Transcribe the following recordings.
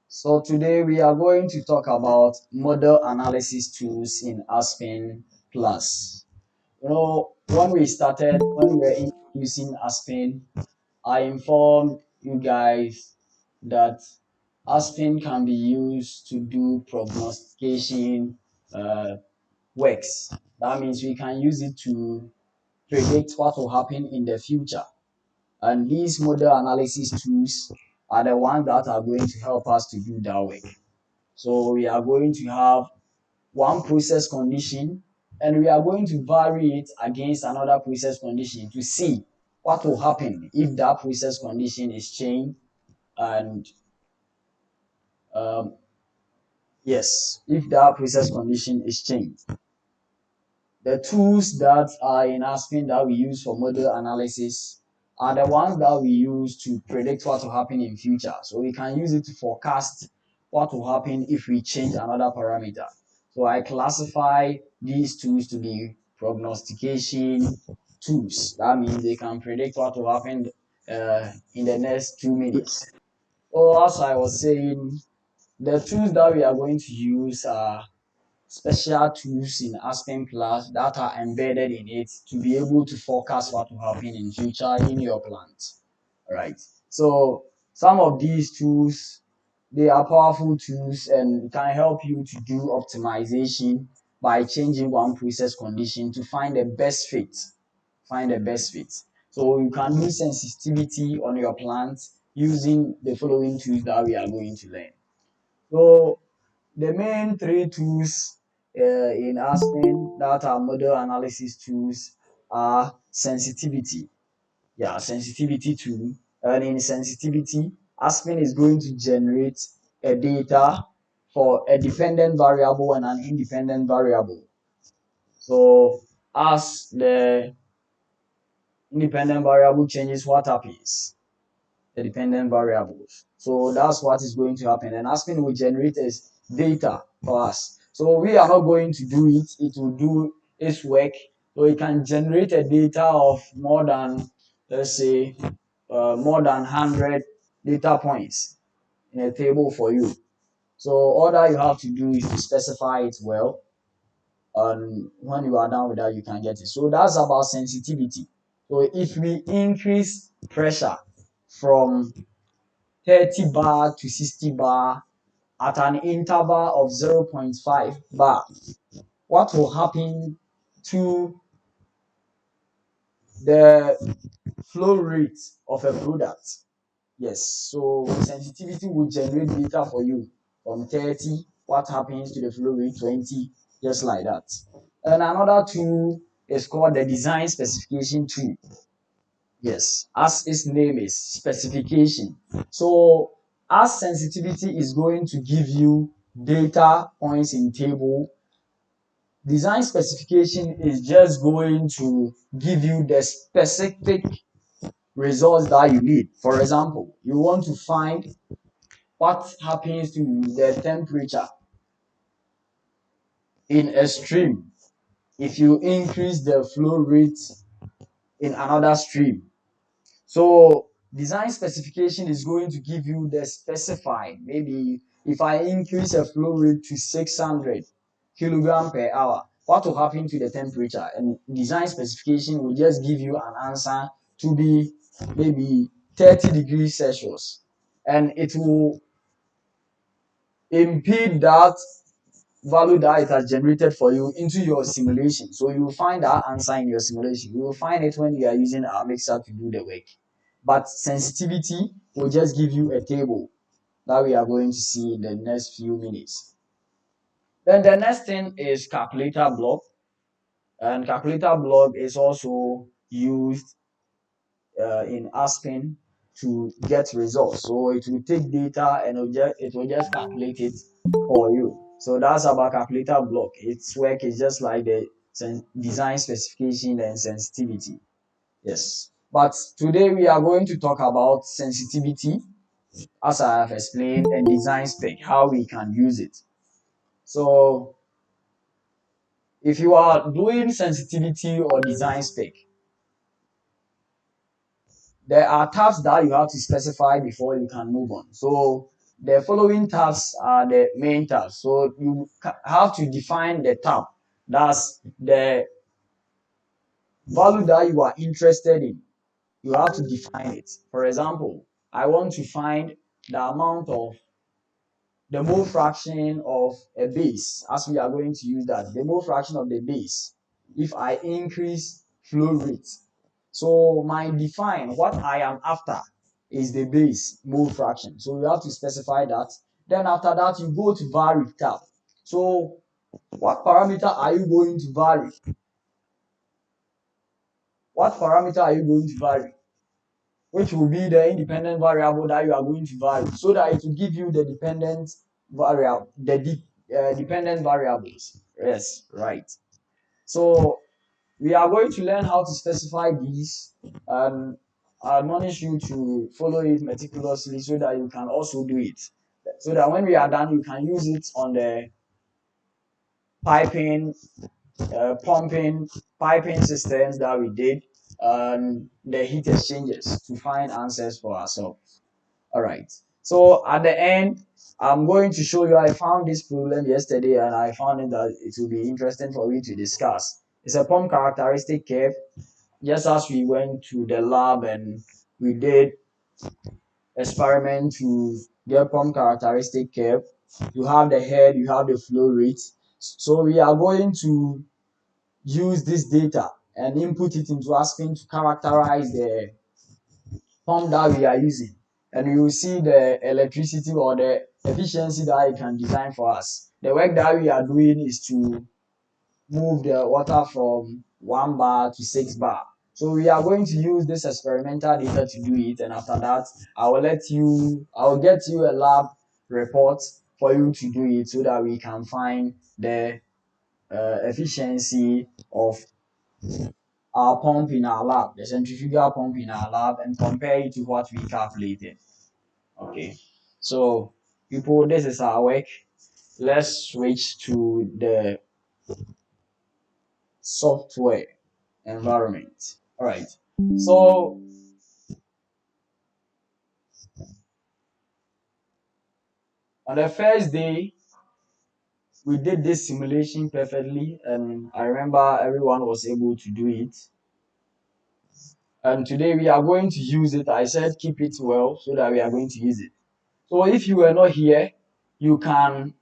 So today we are going to talk about model analysis tools in ASPEN Plus. When we were introducing ASPEN, I informed you guys that ASPEN can be used to do prognostication works. That means we can use it to predict what will happen in the future. And these model analysis tools are the ones that are going to help us to do that work. So we are going to have one process condition and we are going to vary it against another process condition to see what will happen if that process condition is changed and um, yes, if that process condition is changed. The tools that are in Aspen that we use for model analysis are the ones that we use to predict what will happen in future. So we can use it to forecast what will happen if we change another parameter. So I classify these tools to be prognostication tools. That means they can predict what will happen in the next 2 minutes. So as I was saying, the tools that we are going to use are special tools in Aspen Plus that are embedded in it to be able to forecast what will happen in future in your plant. Right. So some of these tools, they are powerful tools and can help you to do optimization by changing one process condition to find the best fit. Find the best fit. So you can do sensitivity on your plant using the following tools that we are going to learn. So the main three tools in Aspen that are model analysis tools are sensitivity. Yeah, sensitivity tool. And in sensitivity, Aspen is going to generate a data for a dependent variable and an independent variable. So as the independent variable changes, what happens? The dependent variables. So that's what is going to happen. And Aspen will generate as data for us. So we are not going to do it. It will do its work. So it can generate a data of more than, let's say, more than 100 data points in a table for you. So all that you have to do is to specify it well. And when you are done with that, you can get it. So that's about sensitivity. So if we increase pressure from 30 bar to 60 bar at an interval of 0.5 bar, what will happen to the flow rate of a product? Yes, so sensitivity will generate data for you from 30, what happens to the flow rate, 20, just like that. And another tool is called the design specification tool. Yes, as its name is, specification. So as sensitivity is going to give you data points in table, design specification is just going to give you the specific results that you need. For example, you want to find what happens to the temperature in a stream if you increase the flow rate in another stream. So design specification is going to give you the specified, maybe if I increase a flow rate to 600 kilogram per hour, what will happen to the temperature? And design specification will just give you an answer to be maybe 30 degrees Celsius. And it will impede that value that it has generated for you into your simulation. So you will find that answer in your simulation. You will find it when you are using our mixer to do the work. But sensitivity will just give you a table that we are going to see in the next few minutes. Then the next thing is calculator block. And calculator block is also used in Aspen to get results. So it will take data and it will just calculate it for you. So that's about calculator block. Its work is just like the design specification and sensitivity. Yes. But today we are going to talk about sensitivity, as I have explained, and design spec, how we can use it. So if you are doing sensitivity or design spec, there are tabs that you have to specify before you can move on. So the following tabs are the main tabs. So you have to define the tab. That's the value that you are interested in. You have to define it. For example, I want to find the amount of the mole fraction of a base, as we are going to use that, the mole fraction of the base, if I increase flow rate. So my define what I am after is the base mole fraction. So you have to specify that. Then after that, you go to vary tab. So what parameter are you going to vary? What parameter are you going to vary? Which will be the independent variable that you are going to vary, so that it will give you the dependent variable, dependent variables. Yes, right. So we are going to learn how to specify these, and I admonish you to follow it meticulously so that you can also do it. So that when we are done, you can use it on the piping, pumping, piping systems that we did, and the heat exchangers to find answers for ourselves. All right. So at the end, I'm going to show you. I found this problem yesterday, and I found it that it will be interesting for me to discuss. It's a pump characteristic curve. Just as we went to the lab and we did experiment to get pump characteristic curve, you have the head, you have the flow rate. So we are going to use this data and input it into ASPEN to characterize the pump that we are using, and you will see the electricity or the efficiency that it can design for us. The work that we are doing is to move the water from 1 bar to 6 bar. So we are going to use this experimental data to do it, and after that, I will get you a lab report for you to do it so that we can find the efficiency of our pump in our lab, the centrifugal pump in our lab, and compare it to what we calculated. Okay, so people, this is our work. Let's switch to the software environment. All right, so on the first day, we did this simulation perfectly, and I remember everyone was able to do it. And today we are going to use it. I said keep it well so that we are going to use it. So if you were not here, you can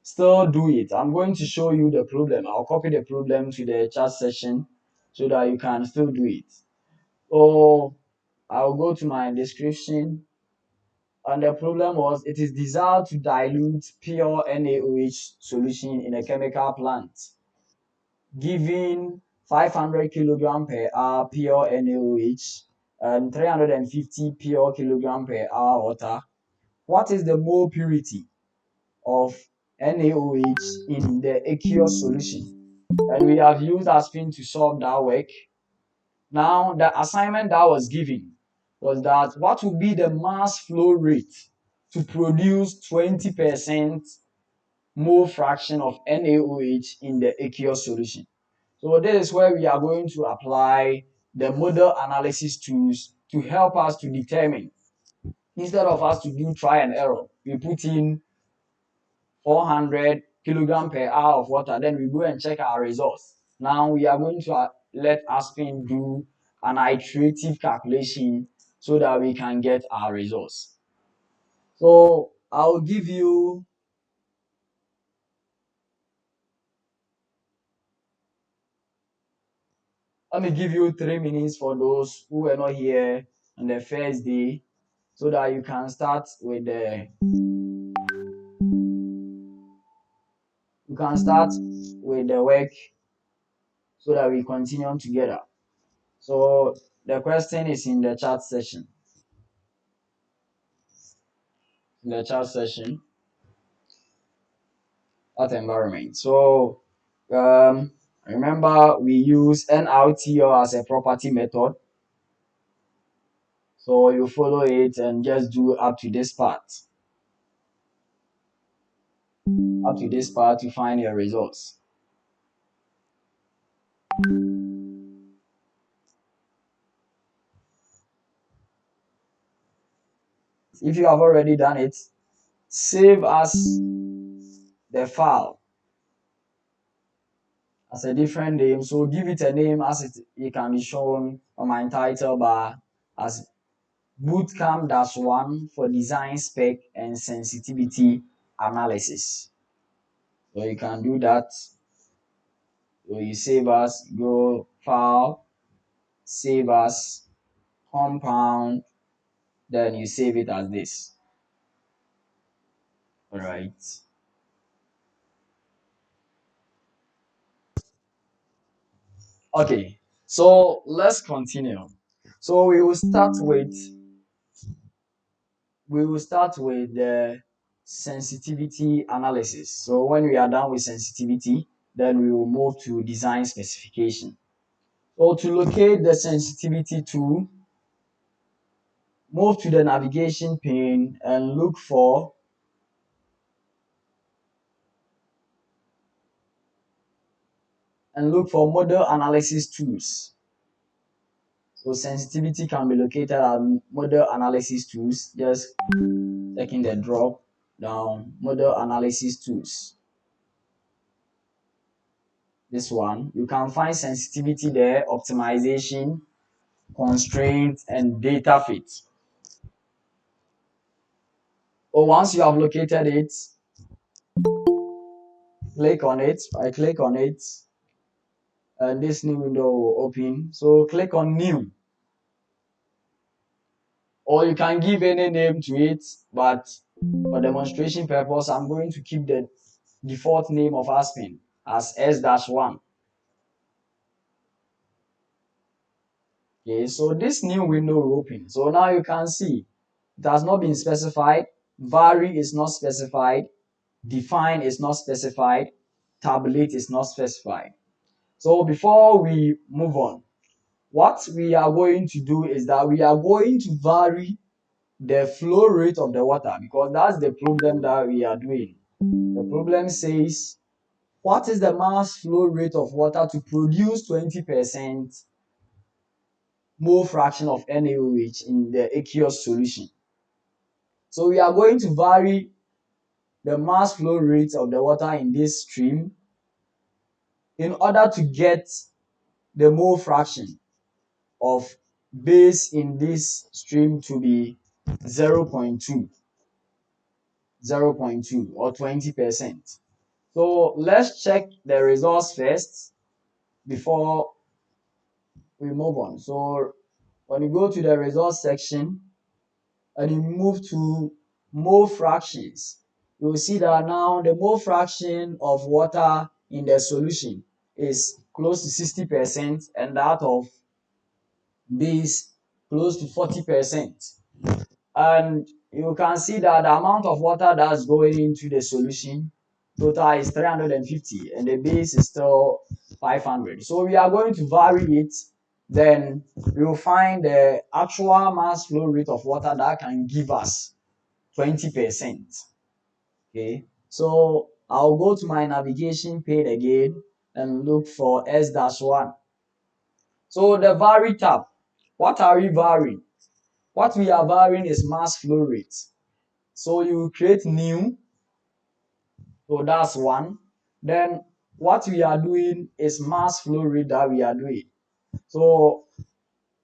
still do it. I'm going to show you the problem. I'll copy the problem to the chat session so that you can still do it. So I'll go to my description, and the problem was it is desired to dilute pure NaOH solution in a chemical plant, giving 500 kilogram per hour pure NaOH and 350 pure kilogram per hour water. What is the mole purity of NaOH in the aqueous solution? And we have used ASPEN to solve that work. Now, the assignment that was given was that what would be the mass flow rate to produce 20% mole fraction of NaOH in the aqueous solution. So this is where we are going to apply the model analysis tools to help us to determine. Instead of us to do try and error, we put in 400 kilogram per hour of water, then we go and check our results. Now we are going to let ASPEN do an iterative calculation so that we can get our results. So I'll give you let me give you 3 minutes for those who were not here on the first day, so that you can start with the work so that we continue together. So the question is in the chat session. In the chat session, that environment. So remember we use NRTO as a property method. So you follow it and just do up to this part. Up to this part to find your results. If you have already done it, save as the file as a different name. So give it a name as it can be shown on my title bar as Bootcamp-1 for design spec and sensitivity analysis. So you can do that. So you save as, go file, save as compound, then you save it as this. All right. Okay. So let's continue. So we will start with the sensitivity analysis. So when we are done with sensitivity, then we will move to design specification. So to locate the sensitivity tool, move to the navigation pane and look for model analysis tools. So sensitivity can be located at model analysis tools. Just taking the drop down model analysis tools. This one, you can find sensitivity there, optimization, constraint, and data fit. Or once you have located it, click on it. I click on it, and this new window will open. So click on new, or you can give any name to it, but for demonstration purpose, I'm going to keep the default name of ASPEN as S-1. Okay, so this new window will open. So now you can see it has not been specified, vary is not specified, define is not specified, tabulate is not specified. So before we move on, what we are going to do is that we are going to vary the flow rate of the water, because that's the problem that we are doing. The problem says, what is the mass flow rate of water to produce 20% mole fraction of NaOH in the aqueous solution? So we are going to vary the mass flow rate of the water in this stream in order to get the mole fraction of base in this stream to be 0.2, 0.2 or 20%. So let's check the results first before we move on. So when you go to the results section and you move to mole fractions, you will see that now the mole fraction of water in the solution is close to 60% and that of base close to 40%. And you can see that the amount of water that's going into the solution total is 350 and the base is still 500. So we are going to vary it, then we will find the actual mass flow rate of water that can give us 20%. Okay, so I'll go to my navigation pane again and look for S-1. So the vary tab, what are we varying? What we are varying is mass flow rate. So you create new, so that's one. Then what we are doing is mass flow rate that we are doing. So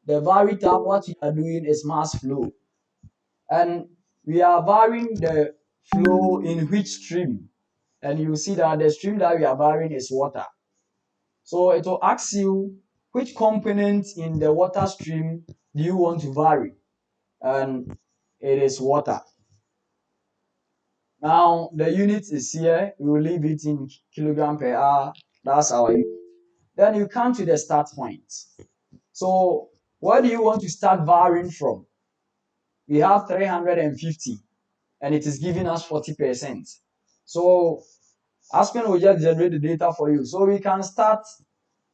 the vary tab, what we are doing is mass flow. And we are varying the flow in which stream. And you see that the stream that we are varying is water. So it will ask you which component in the water stream do you want to vary? And it is water. Now the unit is here. We will leave it in kilogram per hour. That's our unit. Then you come to the start point. So where do you want to start varying from? We have 350 and it is giving us 40%. So Aspen will just generate the data for you. So we can start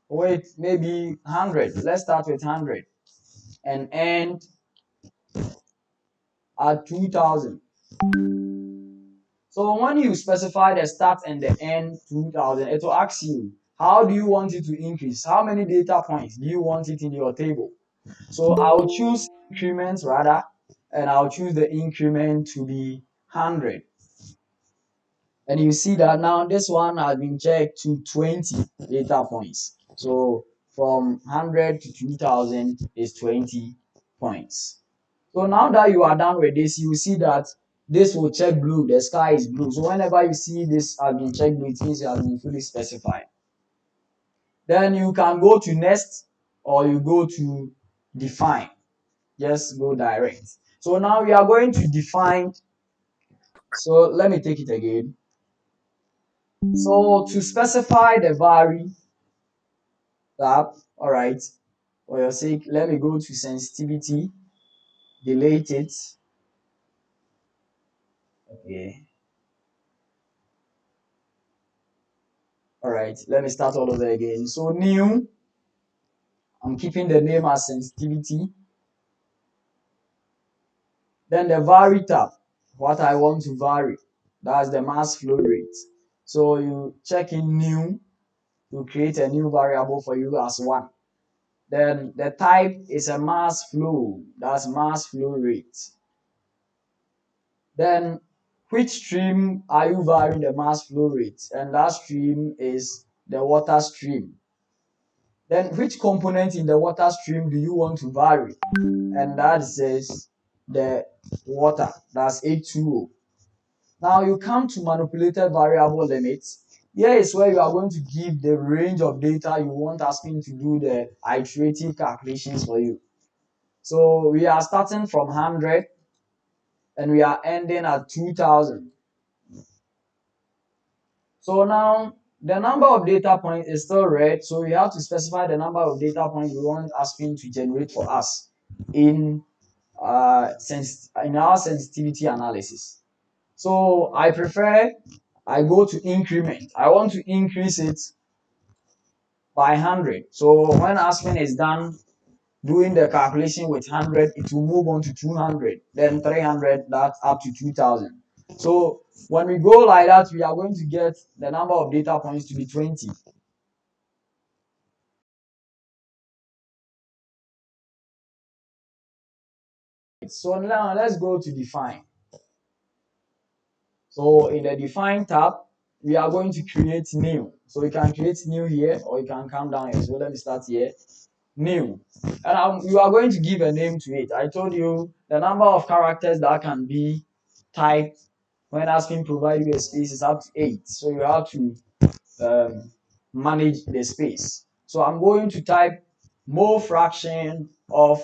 with maybe 100. Let's start with 100 and end at 2000. So when you specify the start and the end 2000, it will ask you, how do you want it to increase? How many data points do you want it in your table? So I'll choose increments rather, and I'll choose the increment to be 100. And you see that now this one has been checked to 20 data points. So from 100 to 2000 is 20 points. So now that you are done with this, you see that this will check blue, the sky is blue. So whenever you see this has been checked blue, it means it has been fully specified. Then you can go to next or you go to define. Just go direct. So now we are going to define. So let me take it again. So to specify the vary tab, all right, for your sake, let me go to sensitivity, delete it. Okay. All right, let me start all over again. So new, I'm keeping the name as sensitivity. Then the vary tab, what I want to vary, that's the mass flow rate. So you check in new to create a new variable for you as one. Then the type is a mass flow, that's mass flow rate. Then which stream are you varying the mass flow rate? And that stream is the water stream. Then which component in the water stream do you want to vary? And that says the water, that's H2O. Now you come to manipulated variable limits. Here is where you are going to give the range of data you want ASPEN to do the iterative calculations for you. So we are starting from 100 and we are ending at 2000. So now the number of data points is still red, so we have to specify the number of data points we want ASPEN to generate for us in in our sensitivity analysis. So I go to increment. I want to increase it by 100. So when ASPEN is done doing the calculation with 100, it will move on to 200, then 300, that's up to 2000. So when we go like that, we are going to get the number of data points to be 20. So now let's go to define. So in the define tab, we are going to create new. So you can create new here or you can come down here. So let me start here. New. And you are going to give a name to it. I told you the number of characters that can be typed when ASPEN provide you a space is up to 8. So you have to manage the space. So I'm going to type mole fraction of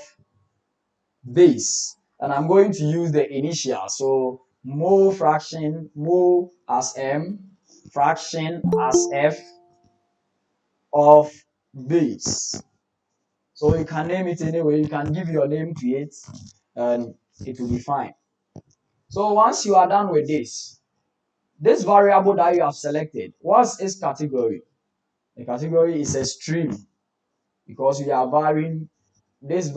base, and I'm going to use the initial. So mole fraction, mole as M, fraction as F of base. So you can name it anyway, you can give your name to it and it will be fine. So once you are done with this variable that you have selected, what's its category? The category is a stream because we are varying this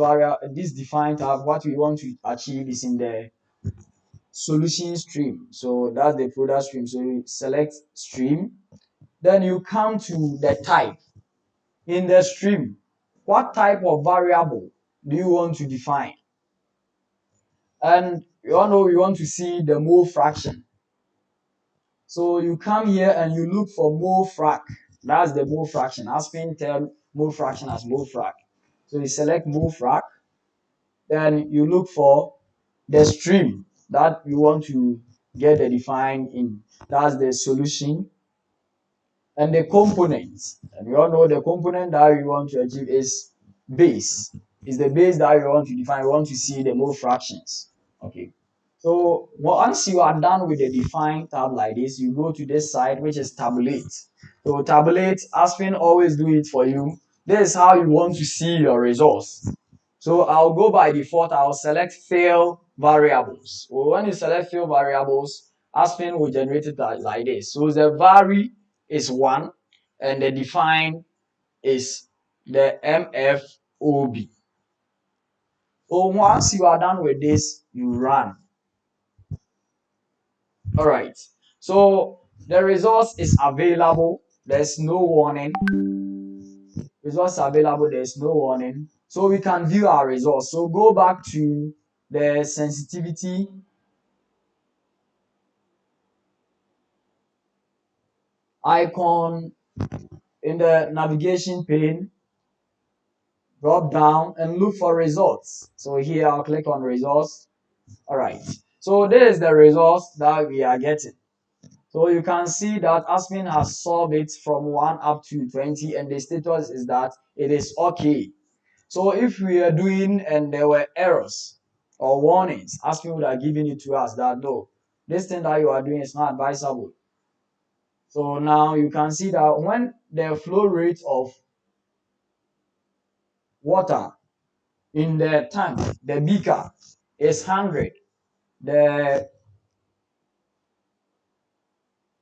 defined tab. What we want to achieve is in the solution stream. So that's the product stream. So you select stream, then you come to the type in the stream. What type of variable do you want to define? And you all know we want to see the mole fraction. So you come here and you look for mole frac. That's the mole fraction. ASPEN tell mole fraction as mole frac. So you select mole frac, then you look for the stream that you want to get the defined in. That's the solution. And the components. And we all know the component that you want to achieve is base. Is the base that you want to define. You want to see the mole fractions. Okay. So once you are done with the define tab like this, you go to this side which is tabulate. So tabulate, ASPEN always do it for you. This is how you want to see your results. So I'll go by default, I'll select fill variables. So when you select fill variables, ASPEN will generate it like this. So the vary is 1 and the define is the MFOB. So once you are done with this, you run. All right. So the results is available. There's no warning. Results available. There's no warning. So we can view our results. So go back to the sensitivity. icon in the navigation pane, drop down and look for results. So here I'll click on results. All right. So this is the results that we are getting. So you can see that ASPEN has solved it from 1 up to 20 and the status is that it is okay. So if we are doing and there were errors or warnings, ASPEN would have given it to us that no, this thing that you are doing is not advisable. So now you can see that when the flow rate of water in the tank, the beaker, is 100, the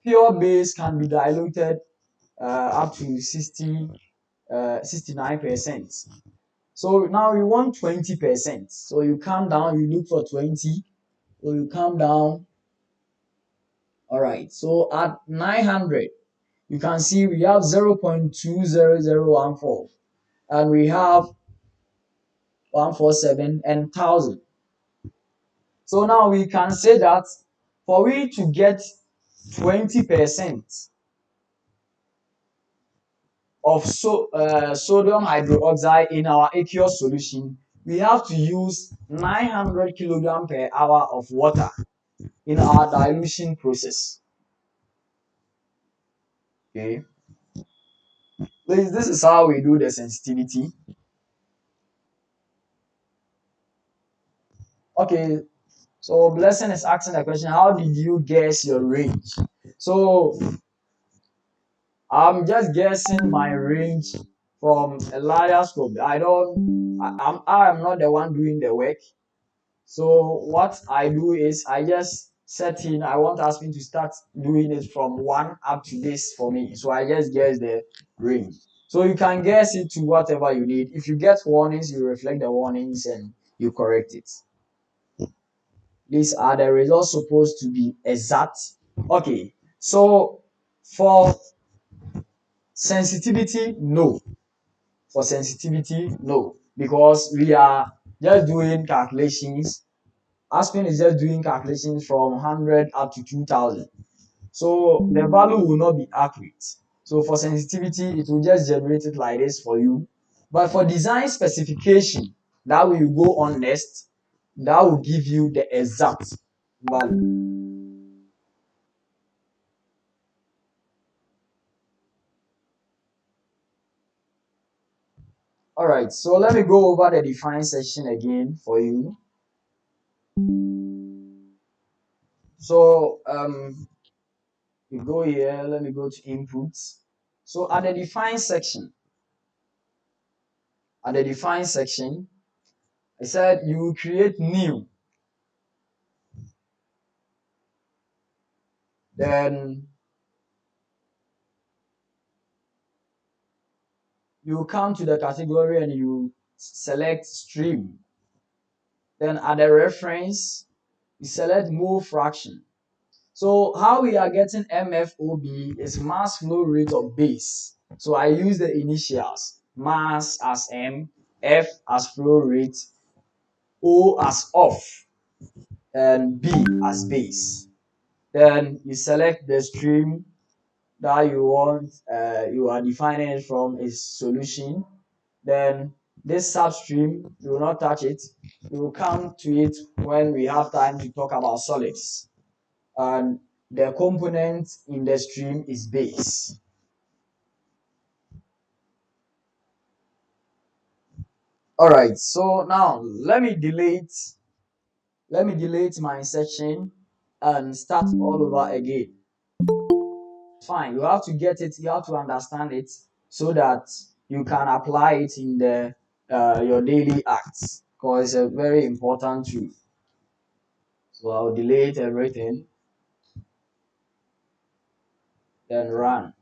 pure base can be diluted up to 69%. So now we want 20%. So you come down, you look for 20. So you come down. All right. So at 900, you can see we have 0.20014 and we have 147 and 1000. So now we can say that for we to get 20% of sodium hydroxide in our aqueous solution, we have to use 900 kilogram per hour of water in our dilution process. Okay, this is how we do the sensitivity. Okay, so Blessing is asking the question, how did you guess your range? So I'm just guessing my range from a larger scope. I'm not the one doing the work. So what I do is I just set in, I want Aspen to start doing it from 1 up to this for me. So I just guess the range. So you can guess it to whatever you need. If you get warnings, you reflect the warnings and you correct it. These are the results supposed to be exact. Okay, so for sensitivity, no. For sensitivity, no. Because we are just doing calculations. Aspen is just doing calculations from 100 up to 2000. So the value will not be accurate. So for sensitivity, it will just generate it like this for you. But for design specification, that will go on next, that will give you the exact value. All right, so let me go over the define section again for you. So we go here, let me go to inputs. So at the define section, I said you create new, then you come to the category and you select stream. Then at the reference, you select mole fraction. So how we are getting MFOB is mass flow rate of base. So I use the initials, mass as M, F as flow rate, O as off, and B as base. Then you select the stream that you want, you are defining it from is solution. Then this substream, you will not touch it. We will come to it when we have time to talk about solids. And the component in the stream is base. All right, so now let me delete my section and start all over again. Fine, you have to get it, you have to understand it so that you can apply it in the your daily acts because it's a very important tool. So I'll delete everything, then run.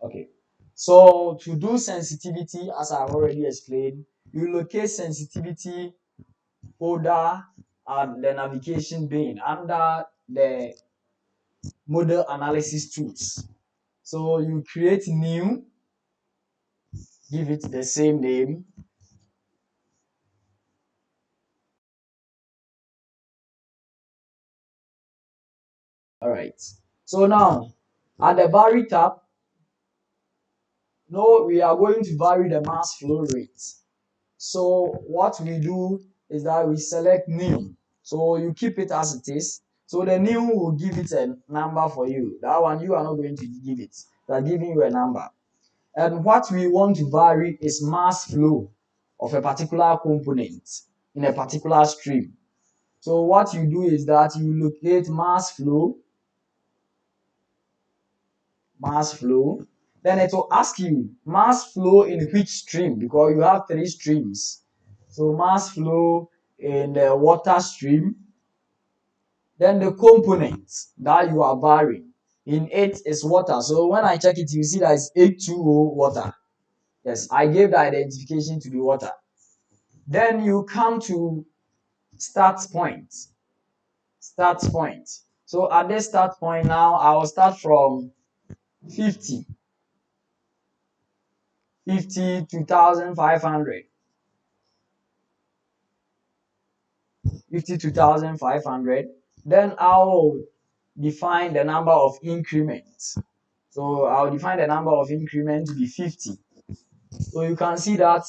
Okay. So to do sensitivity, as I've already explained, you locate sensitivity folder at the navigation pane under the model analysis tools. So you create new, give it the same name. All right. So now At the vary tab, no, we are going to vary the mass flow rate. So what we do is that we select new. So you keep it as it is. So the new will give it a number for you. That one you are not going to give it. They are giving you a number. And what we want to vary is mass flow of a particular component in a particular stream. So what you do is that you locate mass flow, then it will ask you mass flow in which stream, because you have three streams. So mass flow in the water stream, then the component that you are varying in it is water. So when I check it, you see that it's H2O water. Yes, I gave the identification to the water. Then you come to start point. Start point. So at this start point now, I will start from 50, 52,500, 52,500. Then I will define the number of increments. So I'll define the number of increments to be 50. So you can see that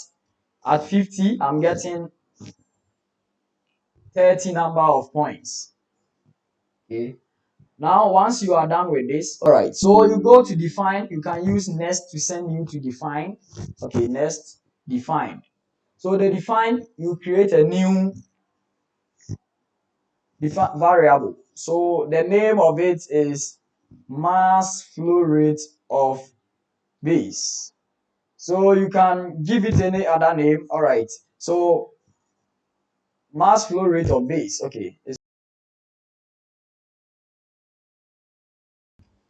at 50, I'm getting 30 number of points. Okay. Now, once you are done with this, all right, so you go to define, you can use next to send you to define. Okay, next, define. So the define, you create a new variable. So the name of it is mass flow rate of base. So you can give it any other name. All right, so mass flow rate of base. Okay,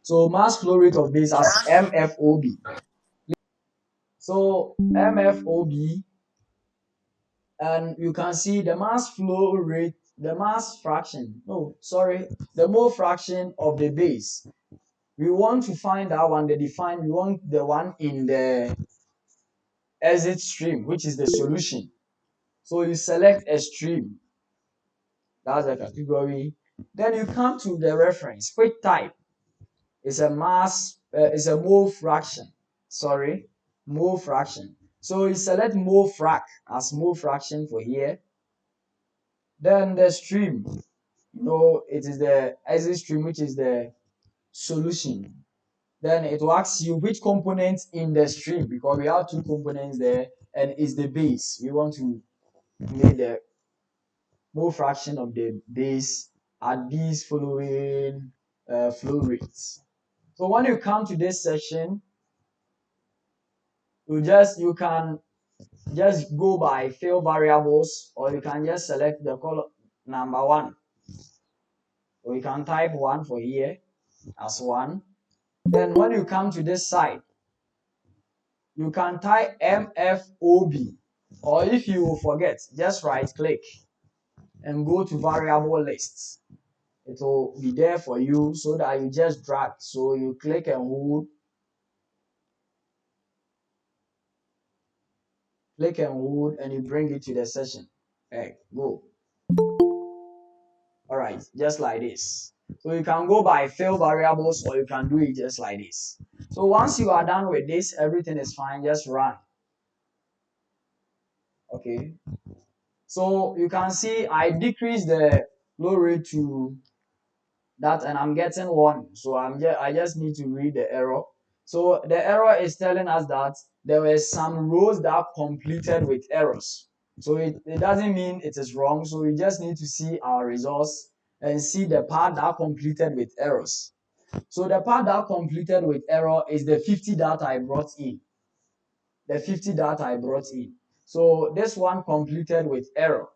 so mass flow rate of base as MFOB. So MFOB, and you can see the mass flow rate, the mass fraction, no, sorry, the mole fraction of the base. We want to find that one, the define, we want the one in the exit stream, which is the solution. So you select a stream, that's a category. Then you come to the reference, which type is a mass, is a mole fraction. Sorry, mole fraction. So you select mole frac as mole fraction for here. Then the stream, it is the exit stream, which is the solution. Then it will ask you which component in the stream, because we have two components there, and is the base. We want to make the mole fraction of the base at these following flow rates. So when you come to this section, you can just go by fill variables, or you can just select the column number one, or you can type one for here as one. Then when you come to this side, you can type MFOB, or if you forget, just right click and go to variable lists. It will be there for you so that you just drag. So you click and hold, and you bring it to the session. Hey, go. All right, just like this. So you can go by fill variables, or you can do it just like this. So once you are done with this, everything is fine, just run. Okay, so you can see I decrease the flow rate to that, and I'm getting one. So I just need to read the error. So the error is telling us that there were some rows that completed with errors. So it doesn't mean it is wrong. So we just need to see our results and see the part that completed with errors. So the part that completed with error is the 50 that I brought in. The 50 that I brought in. So this one completed with error.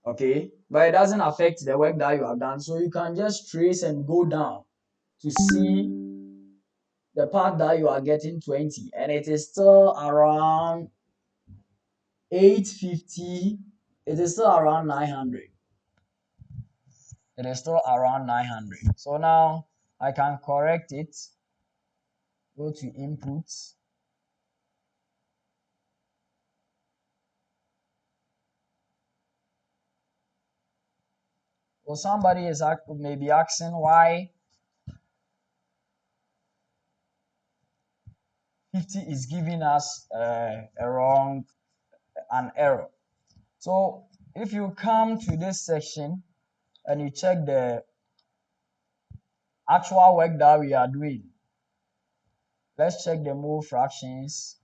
Okay, but it doesn't affect the work that you have done. So you can just trace and go down to see the part that you are getting 20, and it is still around 850. It is still around 900. It is still around 900. So now I can correct it. Go to inputs. Well, somebody is maybe asking why 50 is giving us an error. So if you come to this section and you check the actual work that we are doing, let's check the mole fractions.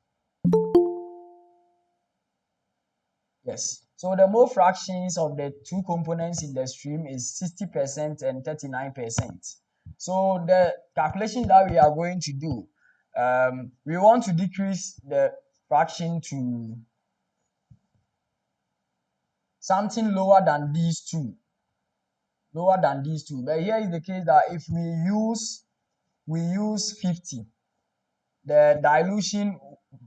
Yes. So the mole fractions of the two components in the stream is 60% and 39%. So the calculation that we are going to do, we want to decrease the fraction to something lower than these two. But here is the case that if we use 50, the dilution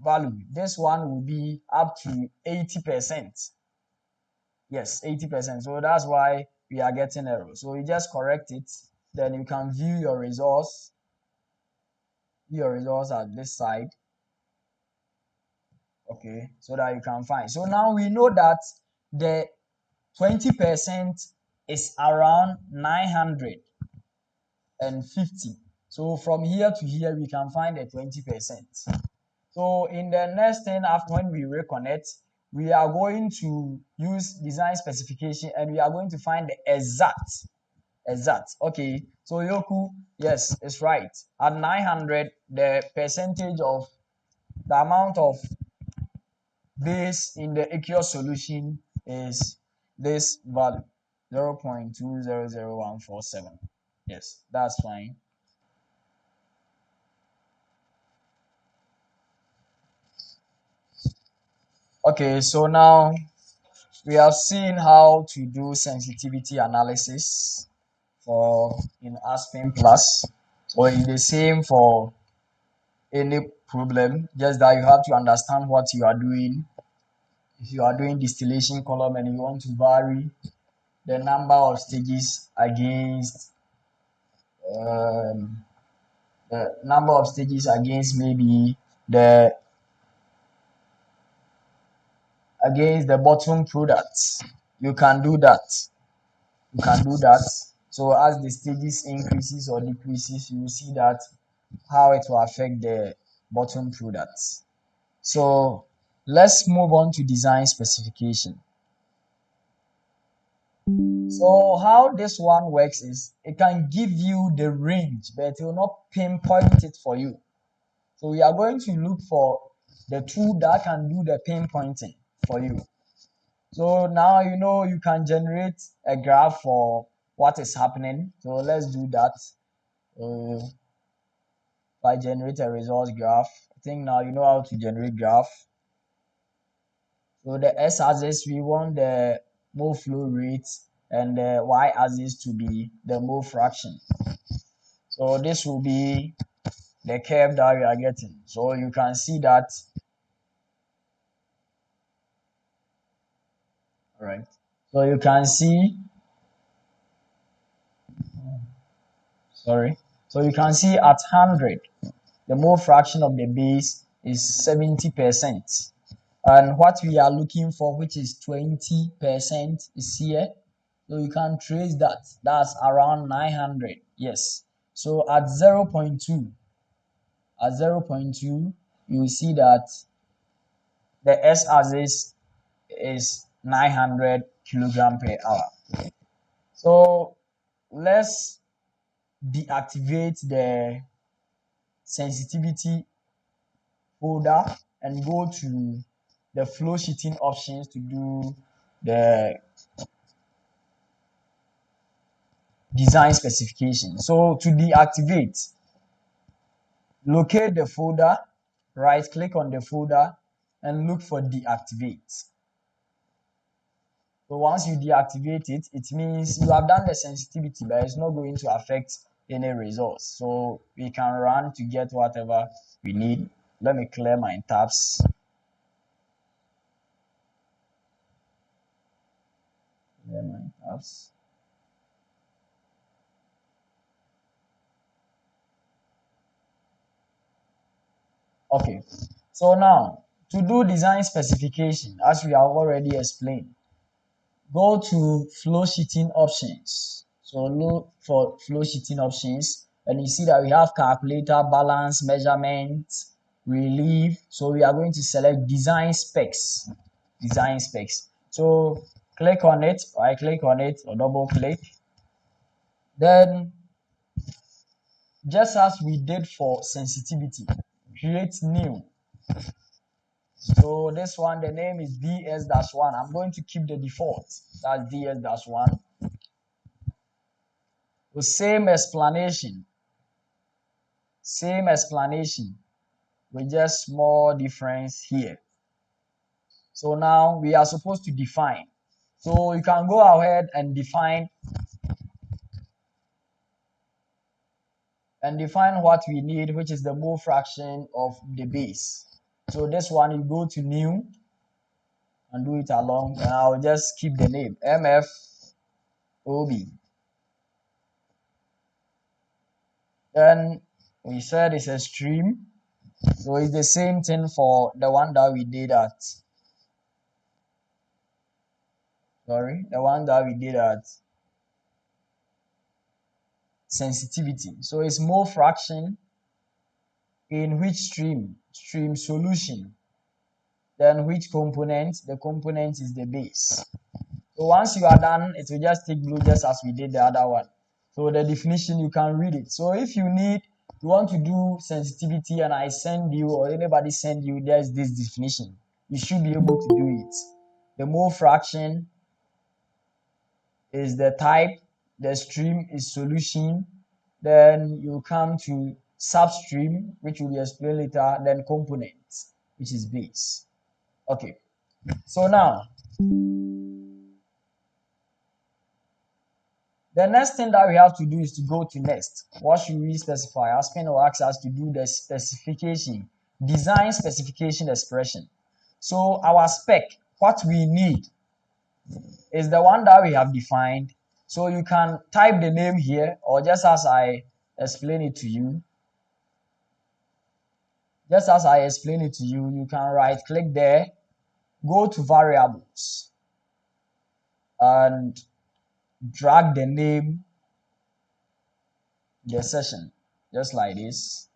value, this one will be up to 80%. Yes, 80%. So that's why we are getting error. So you just correct it, then you can view your results at this side. Okay, so that you can find. So now we know that the 20% is around 950. So from here to here, we can find the 20%. So in the next thing, after when we reconnect, we are going to use design specification and we are going to find the exact. Okay, so Yoku, yes, it's right. At 900, the percentage of the amount of base in the aqueous solution is this value, 0.200147. Yes, that's fine. Okay, so now we have seen how to do sensitivity analysis for in ASPEN Plus, or in the same for any problem, just that you have to understand what you are doing. If you are doing distillation column and you want to vary the number of stages against um, maybe the against the bottom product, you can do that. So as the stages increases or decreases, you will see that how it will affect the bottom products. So let's move on to design specification. So how this one works is it can give you the range, but it will not pinpoint it for you. So we are going to look for the tool that can do the pinpointing for you. So now you know you can generate a graph for what is happening. So let's do that. If I generate a results graph, I think now you know how to generate graph. So the x-axis, we want the mole flow rate and the y-axis to be the mole fraction. So this will be the curve that we are getting. So you can see that. All right. So you can see, sorry. So you can see at 100, the mole fraction of the base is 70%. And what we are looking for, which is 20%, is here. So you can trace that. That's around 900. Yes. So at 0.2, you will see that the S-axis is 900 kilogram per hour. So let's deactivate the sensitivity folder and go to the flow sheeting options to do the design specification. So to deactivate, locate the folder, right click on the folder and look for deactivate. So once you deactivate it, it means you have done the sensitivity, but it's not going to affect any results. So we can run to get whatever we need. Let me clear my tabs. Clear my tabs. Okay, so now to do design specification, as we have already explained, go to flow sheeting options. So look for flow sheeting options and you see that we have calculator, balance, measurement, relief. So we are going to select design specs. Design specs. So click on it. I click on it or double click. Then just as we did for sensitivity, create new. So this one, the name is DS-1. I'm going to keep the default. That's DS-1. The same explanation. Same explanation with just small difference here. So now we are supposed to define. So you can go ahead and define what we need, which is the mole fraction of the base. So this one, you go to new and do it along, and I'll just keep the name MFOB. Then we said it's a stream, so it's the same thing for the one that we did at sensitivity. So it's mole fraction in which stream solution, then which component, the component is the base. So once you are done, it will just take blue, just as we did the other one. So the definition, you can read it. So if you want to do sensitivity and I send you or anybody send you, there's this definition, you should be able to do it. The mole fraction is the type, the stream is solution, then you come to substream, which will be explained later, then component, which is base. Okay, so now the next thing that we have to do is to go to next. What should we specify? ASPEN will ask us to do the specification, design specification expression. So our spec, what we need is the one that we have defined. So you can type the name here, or just as I explain it to you. You can right click there, go to variables, and drag the name, the session, just like this.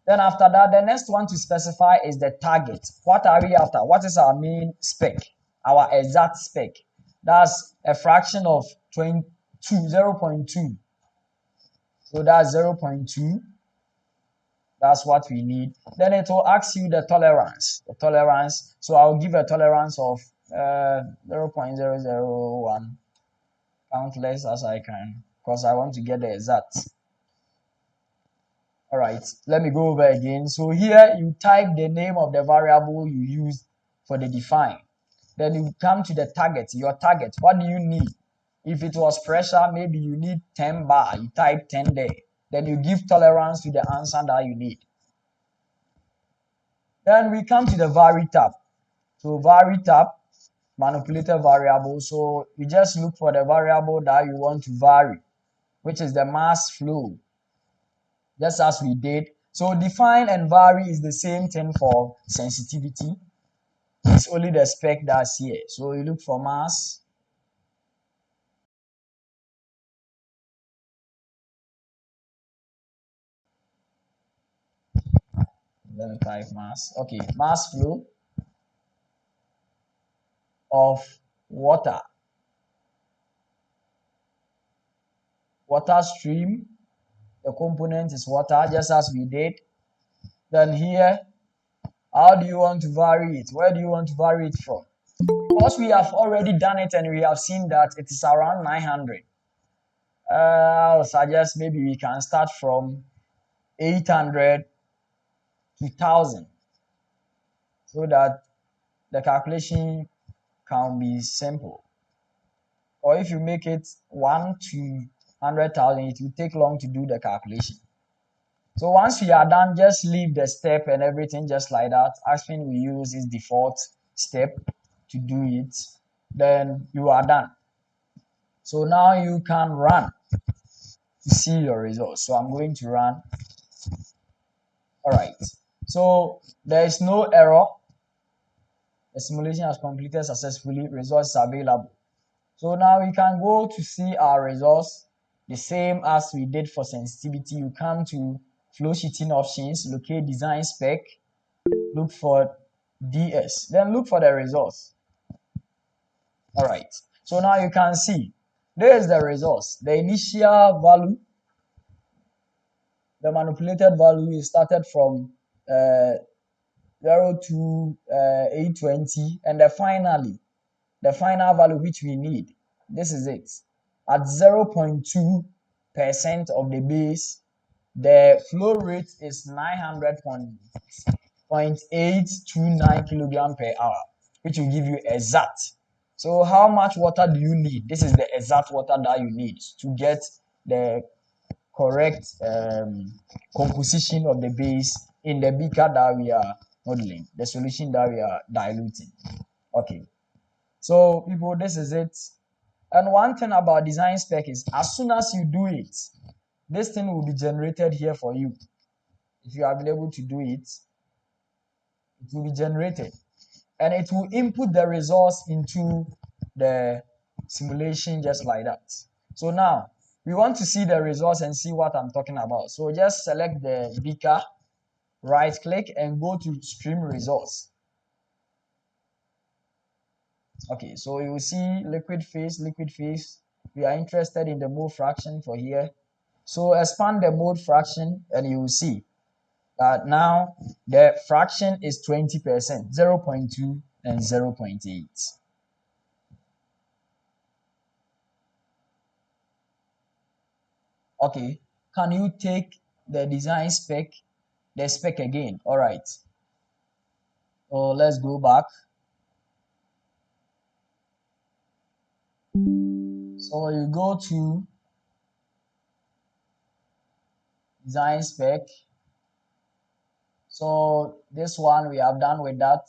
Then after that, the next one to specify is the target. What are we after? What is our main spec? Our exact spec. That's a fraction of 0.2. So that's 0.2. That's what we need. Then it will ask you the tolerance. So I'll give a tolerance of 0.001. Count less as I can, because I want to get the exact. All right, let me go over again. So here you type the name of the variable you use for the define. Then you come to the target, your target. What do you need? If it was pressure, maybe you need 10 bar. You type 10 there. Then you give tolerance to the answer that you need. Then we come to the vary tab. So vary tab, manipulated variable. So you just look for the variable that you want to vary, which is the mass flow, just as we did. So define and vary is the same thing for sensitivity. It's only the spec that's here. So you look for mass. Let me type mass. Okay, mass flow of water. Water stream. The component is water, just as we did. Then here, how do you want to vary it? Where do you want to vary it from? Because we have already done it and we have seen that it is around 900. I'll suggest maybe we can start from 800 to 1000 so that the calculation can be simple. Or if you make it 1 to 100,000, it will take long to do the calculation. So once we are done, just leave the step and everything just like that. ASPEN we use is default step to do it. Then you are done. So now you can run to see your results. So I'm going to run. All right. So there is no error. The simulation has completed successfully. Results available. So now we can go to see our results the same as we did for sensitivity. You come to flow sheeting options, locate design spec, look for DS, then look for the results. All right, so now you can see there's the results. The initial value, the manipulated value is started from 0 to 820, and the final value which we need, this is it. At 0.2% of the base, the flow rate is 900.829 kilogram per hour, which will give you exact. So how much water do you need? This is the exact water that you need to get the correct composition of the base in the beaker that we are modeling, the solution that we are diluting. Okay, so people, this is it. And one thing about design spec is as soon as you do it, this thing will be generated here for you. If you are able to do it, it will be generated and it will input the results into the simulation just like that. So now we want to see the results and see what I'm talking about. So just select the beaker, right click and go to stream results. Okay, so you will see liquid phase, liquid phase. We are interested in the mole fraction for here. So expand the mole fraction and you will see that now the fraction is 20%, 0.2 and 0.8. Okay, can you take the design spec, the spec again? All right. So let's go back. So you go to design spec. So this one we have done with that.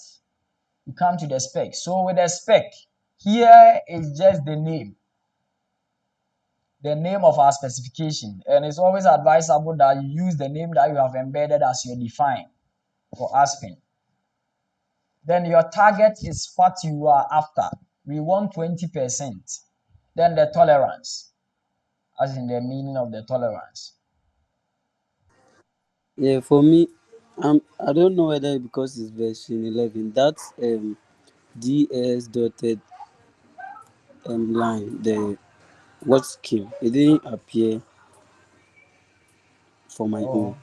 You come to the spec. So with the spec, here is just the name of our specification, and it's always advisable that you use the name that you have embedded as your define for ASPEN. Then your target is what you are after. We want 20%. Then the tolerance, as in the meaning of the tolerance. Yeah, for me, I don't know whether because it's version 11, that's DS dotted line, the what scheme, it didn't appear for my own. Oh,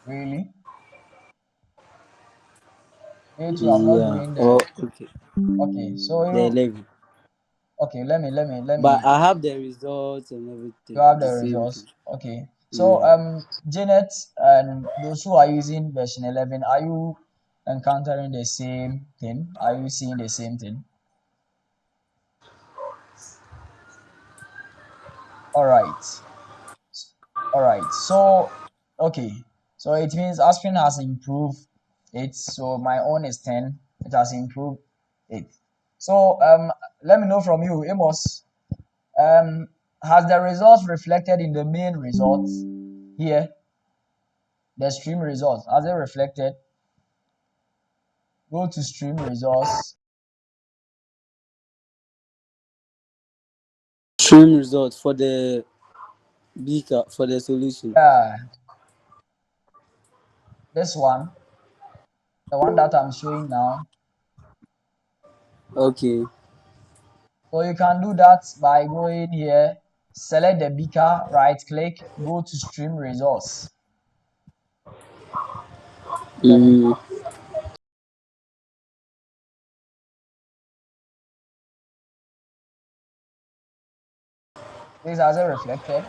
really? Me too. I'm not Yeah, doing oh, the. okay, Okay, so the you. 11. Okay, let But me. I have the results and You everything, have the the same results. thing. Okay. So Yeah. Janet and those who are using version 11, are you encountering the same thing? Are you seeing the same thing? All right. All right. So okay. So it means Aspen has improved it. So my own is 10. It has improved it. So let me know from you, Amos. Um has the results reflected in the main results here? The stream results, has it reflected? Go to stream results. Stream results for the beaker, for the solution. Yeah, this one, the one that I'm showing now. Okay. So you can do that by going here, select the beaker, right click, go to stream results. Then Mm, this has it reflected.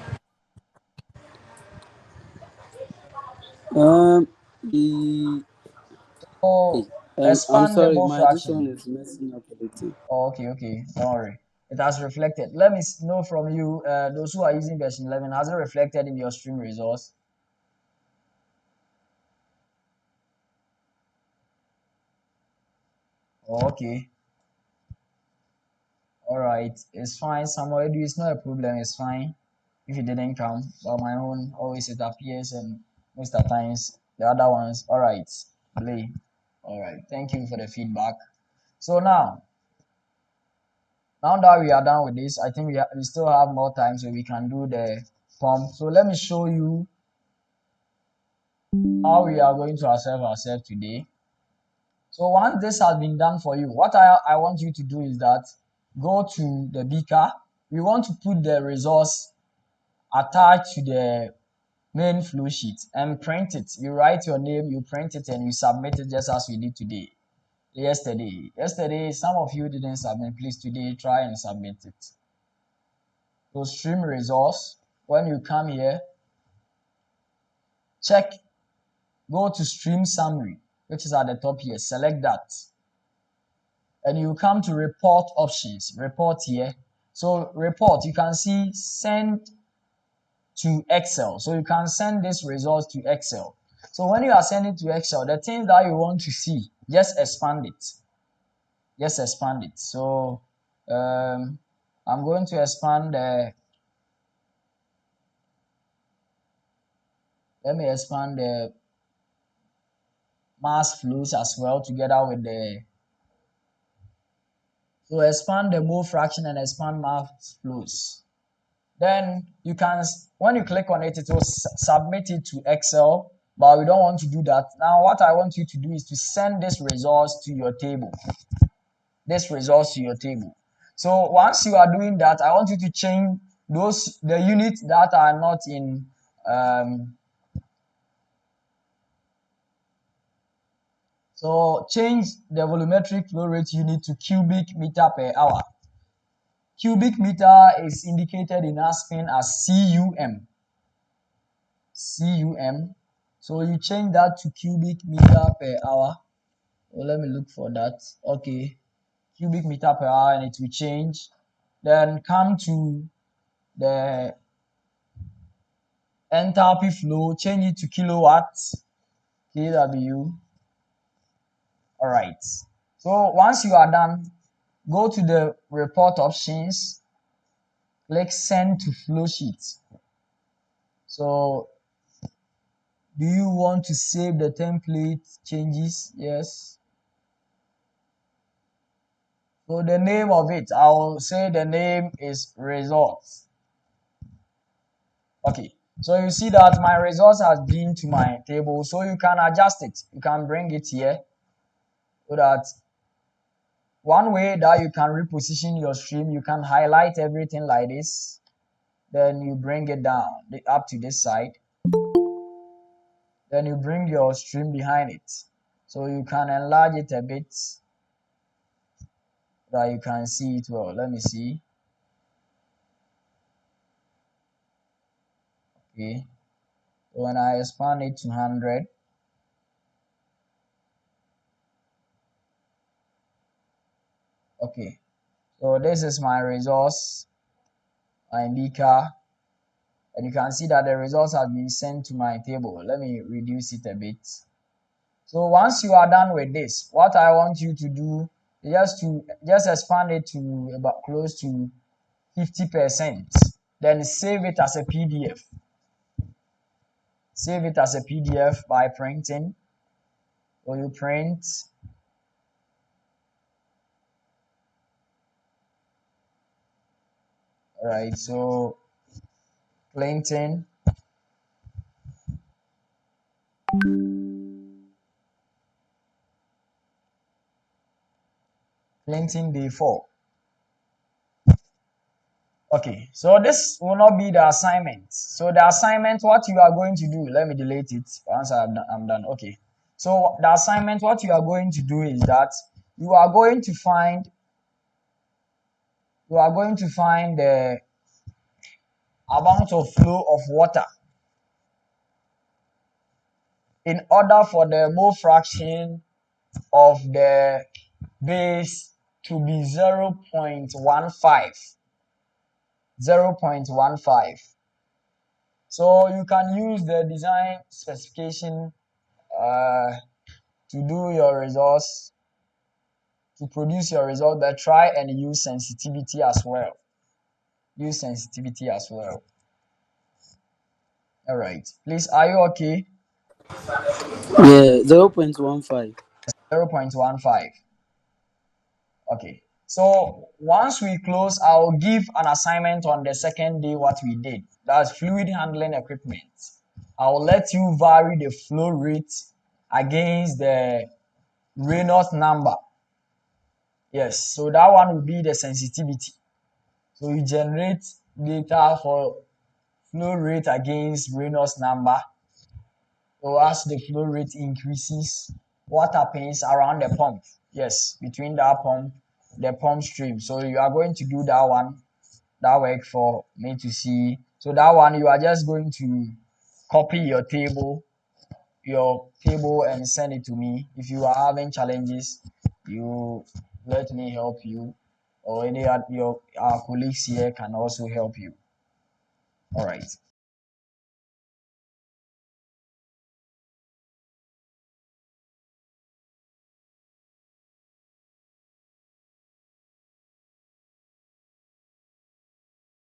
um, the hey, So I'm expand the sorry, mole my this fraction. one is messing up everything. Oh, okay, okay, don't worry. It has reflected. Let me know from you, those who are using version 11, has it reflected in your stream results? Oh, okay. All right, it's fine. Samuel, it's not a problem. It's fine if it didn't come. But my own always it appears, and most of the times the other ones. All right, play. All right, thank you for the feedback. So now that we are done with this, I think we still have more time, so we can do the pump. So let me show you how we are going to observe ourselves today. So once this has been done for you, what I want you to do is that go to the beaker. We want to put the results attached to the main flow sheet and print it. You write your name, you print it, and you submit it just as we did today. Yesterday, some of you didn't submit. Please today try and submit it. So stream results. When you come here, check, go to stream summary, which is at the top here. Select that. And you come to report options. Report here. So report, you can see send to Excel. So you can send this results to Excel. So when you are sending to Excel, the things that you want to see, just expand it. Just expand it. So I'm going to expand the, let me expand the mass flows as well together with the, so expand the mole fraction and expand mass flows. Then you can, when you click on it, it will submit it to Excel, but we don't want to do that. Now what I want you to do is to send this results to your table. This results to your table. So once you are doing that, I want you to change those, the units that are not in so change the volumetric flow rate unit to cubic meter per hour. Cubic meter is indicated in ASPEN as CUM. CUM. So you change that to cubic meter per hour. Oh, let me look for that. Okay. Cubic meter per hour, and it will change. Then come to the enthalpy flow, change it to kilowatts, kW. All right. So once you are done, go to the report options, click send to flow sheet. So do you want to save the template changes? Yes. So the name of it, I will say the name is results. Okay. So you see that my results has been to my table. So you can adjust it. You can bring it here so that one way that you can reposition your stream, you can highlight everything like this. Then you bring it down up to this side. Then you bring your stream behind it. So you can enlarge it a bit so that you can see it well. Let me see. Okay. So when I expand it to 100, okay. So this is my results, my beaker, and you can see that the results have been sent to my table. Let me reduce it a bit. So once you are done with this, what I want you to do is just expand it to about close to 50%. Then save it as a PDF. Save it as a PDF by printing. So you print. All right. So Clinton, Clinton day 4. Okay, so this will not be the assignment. So the assignment, what you are going to do, let me delete it once I'm done. Okay, so the assignment, what you are going to do is that you are going to find the amount of flow of water in order for the mole fraction of the base to be 0.15. 0.15. So you can use the design specification to do your results, to produce your result, but try and use sensitivity as well. Use sensitivity as well. All right. Please, are you okay? Yeah, 0.15. 0.15. Okay. So once we close, I'll give an assignment on the second day what we did. That's fluid handling equipment. I'll let you vary the flow rate against the Reynolds number. Yes, so that one will be the sensitivity. So you generate data for flow rate against Reynolds number. So as the flow rate increases, what happens around the pump? Yes, between that pump, the pump stream. So you are going to do that one, that work for me to see. So that one, you are just going to copy your table and send it to me. If you are having challenges, you let me help you, or any of your our colleagues here can also help you. All right.